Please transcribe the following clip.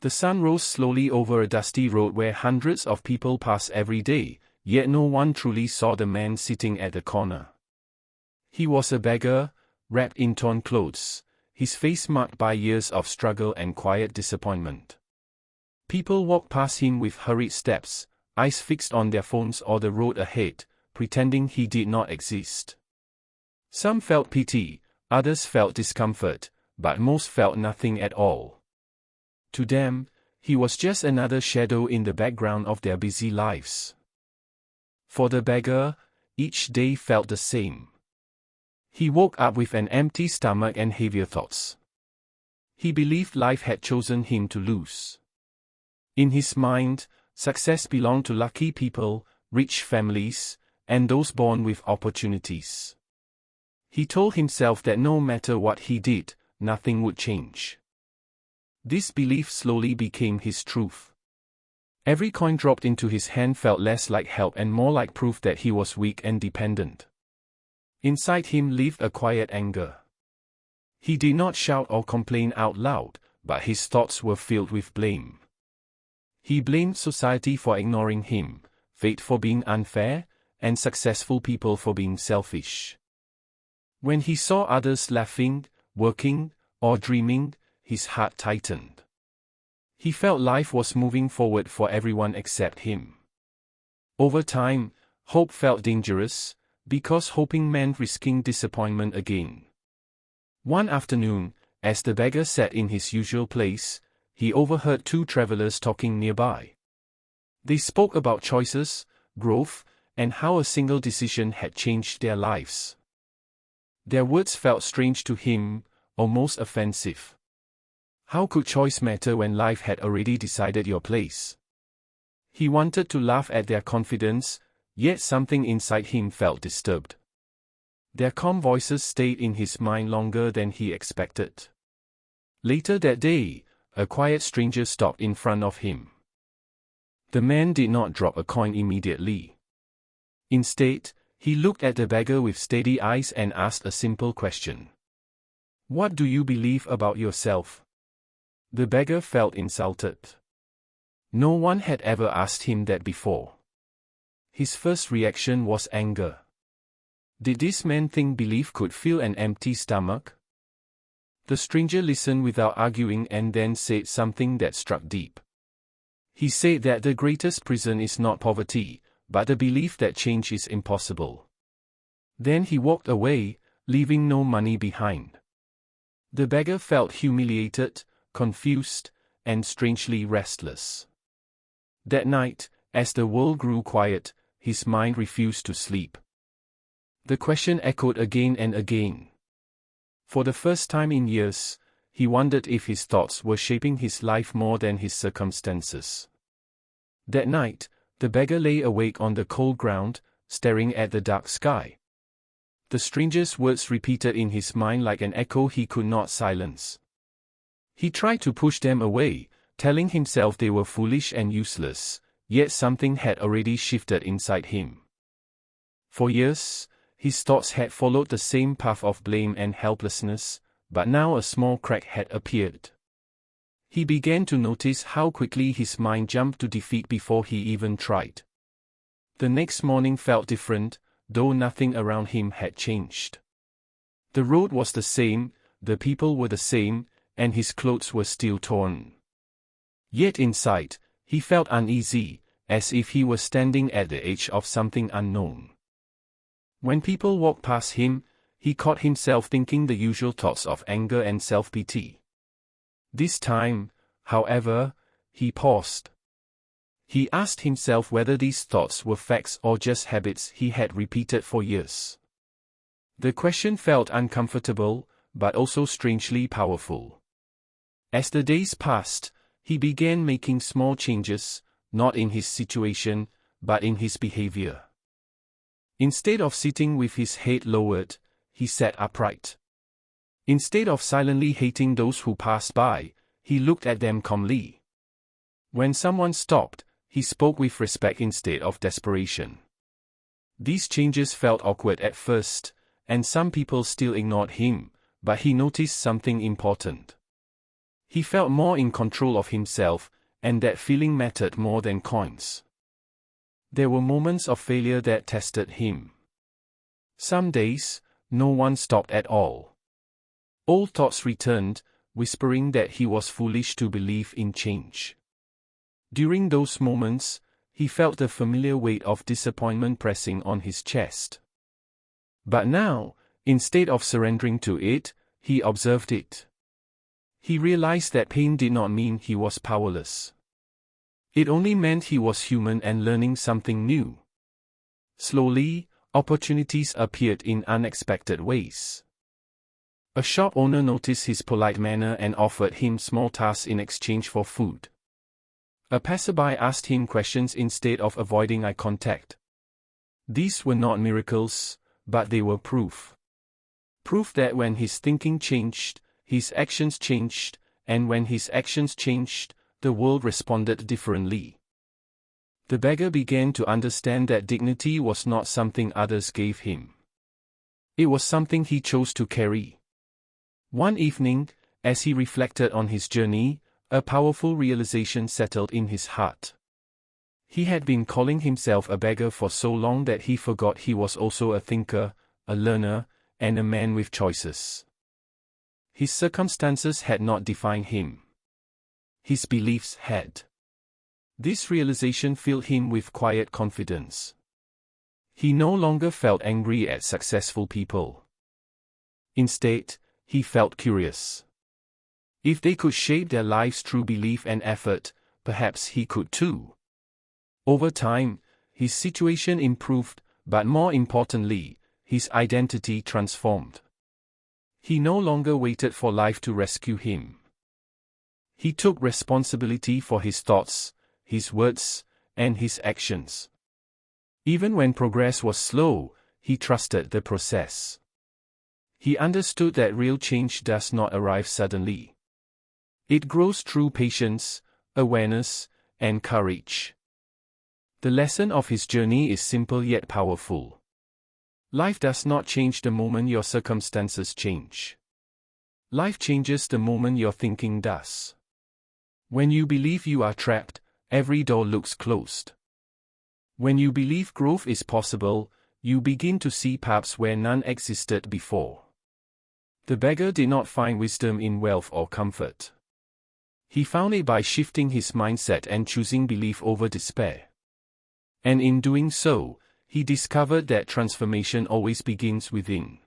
The sun rose slowly over a dusty road where hundreds of people pass every day, yet no one truly saw the man sitting at the corner. He was a beggar, wrapped in torn clothes, his face marked by years of struggle and quiet disappointment. People walked past him with hurried steps, eyes fixed on their phones or the road ahead, pretending he did not exist. Some felt pity, others felt discomfort, but most felt nothing at all. To them, he was just another shadow in the background of their busy lives. For the beggar, each day felt the same. He woke up with an empty stomach and heavier thoughts. He believed life had chosen him to lose. In his mind, success belonged to lucky people, rich families, and those born with opportunities. He told himself that no matter what he did, nothing would change. This belief slowly became his truth. Every coin dropped into his hand felt less like help and more like proof that he was weak and dependent. Inside him lived a quiet anger. He did not shout or complain out loud, but his thoughts were filled with blame. He blamed society for ignoring him, fate for being unfair, and successful people for being selfish. When he saw others laughing, working, or dreaming, his heart tightened. He felt life was moving forward for everyone except him. Over time, hope felt dangerous, because hoping meant risking disappointment again. One afternoon, as the beggar sat in his usual place, he overheard two travelers talking nearby. They spoke about choices, growth, and how a single decision had changed their lives. Their words felt strange to him, almost offensive. How could choice matter when life had already decided your place? He wanted to laugh at their confidence, yet something inside him felt disturbed. Their calm voices stayed in his mind longer than he expected. Later that day, a quiet stranger stopped in front of him. The man did not drop a coin immediately. Instead, he looked at the beggar with steady eyes and asked a simple question. "What do you believe about yourself?" The beggar felt insulted. No one had ever asked him that before. His first reaction was anger. Did this man think belief could fill an empty stomach? The stranger listened without arguing and then said something that struck deep. He said that the greatest prison is not poverty, but the belief that change is impossible. Then he walked away, leaving no money behind. The beggar felt humiliated, confused, and strangely restless. That night, as the world grew quiet, his mind refused to sleep. The question echoed again and again. For the first time in years, he wondered if his thoughts were shaping his life more than his circumstances. That night, the beggar lay awake on the cold ground, staring at the dark sky. The stranger's words repeated in his mind like an echo he could not silence. He tried to push them away, telling himself they were foolish and useless, yet something had already shifted inside him. For years, his thoughts had followed the same path of blame and helplessness, but now a small crack had appeared. He began to notice how quickly his mind jumped to defeat before he even tried. The next morning felt different, though nothing around him had changed. The road was the same, the people were the same, and his clothes were still torn. Yet inside, he felt uneasy, as if he was standing at the edge of something unknown. When people walked past him, he caught himself thinking the usual thoughts of anger and self-pity. This time, however, he paused. He asked himself whether these thoughts were facts or just habits he had repeated for years. The question felt uncomfortable, but also strangely powerful. As the days passed, he began making small changes, not in his situation, but in his behavior. Instead of sitting with his head lowered, he sat upright. Instead of silently hating those who passed by, he looked at them calmly. When someone stopped, he spoke with respect instead of desperation. These changes felt awkward at first, and some people still ignored him, but he noticed something important. He felt more in control of himself, and that feeling mattered more than coins. There were moments of failure that tested him. Some days, no one stopped at all. Old thoughts returned, whispering that he was foolish to believe in change. During those moments, he felt the familiar weight of disappointment pressing on his chest. But now, instead of surrendering to it, he observed it. He realized that pain did not mean he was powerless. It only meant he was human and learning something new. Slowly, opportunities appeared in unexpected ways. A shop owner noticed his polite manner and offered him small tasks in exchange for food. A passerby asked him questions instead of avoiding eye contact. These were not miracles, but they were proof. Proof that when his thinking changed, his actions changed, and when his actions changed, the world responded differently. The beggar began to understand that dignity was not something others gave him. It was something he chose to carry. One evening, as he reflected on his journey, a powerful realization settled in his heart. He had been calling himself a beggar for so long that he forgot he was also a thinker, a learner, and a man with choices. His circumstances had not defined him. His beliefs had. This realization filled him with quiet confidence. He no longer felt angry at successful people. Instead, he felt curious. If they could shape their lives through belief and effort, perhaps he could too. Over time, his situation improved, but more importantly, his identity transformed. He no longer waited for life to rescue him. He took responsibility for his thoughts, his words, and his actions. Even when progress was slow, he trusted the process. He understood that real change does not arrive suddenly. It grows through patience, awareness, and courage. The lesson of his journey is simple yet powerful. Life does not change the moment your circumstances change. Life changes the moment your thinking does. When you believe you are trapped, every door looks closed. When you believe growth is possible, you begin to see paths where none existed before. The beggar did not find wisdom in wealth or comfort. He found it by shifting his mindset and choosing belief over despair. And in doing so, he discovered that transformation always begins within.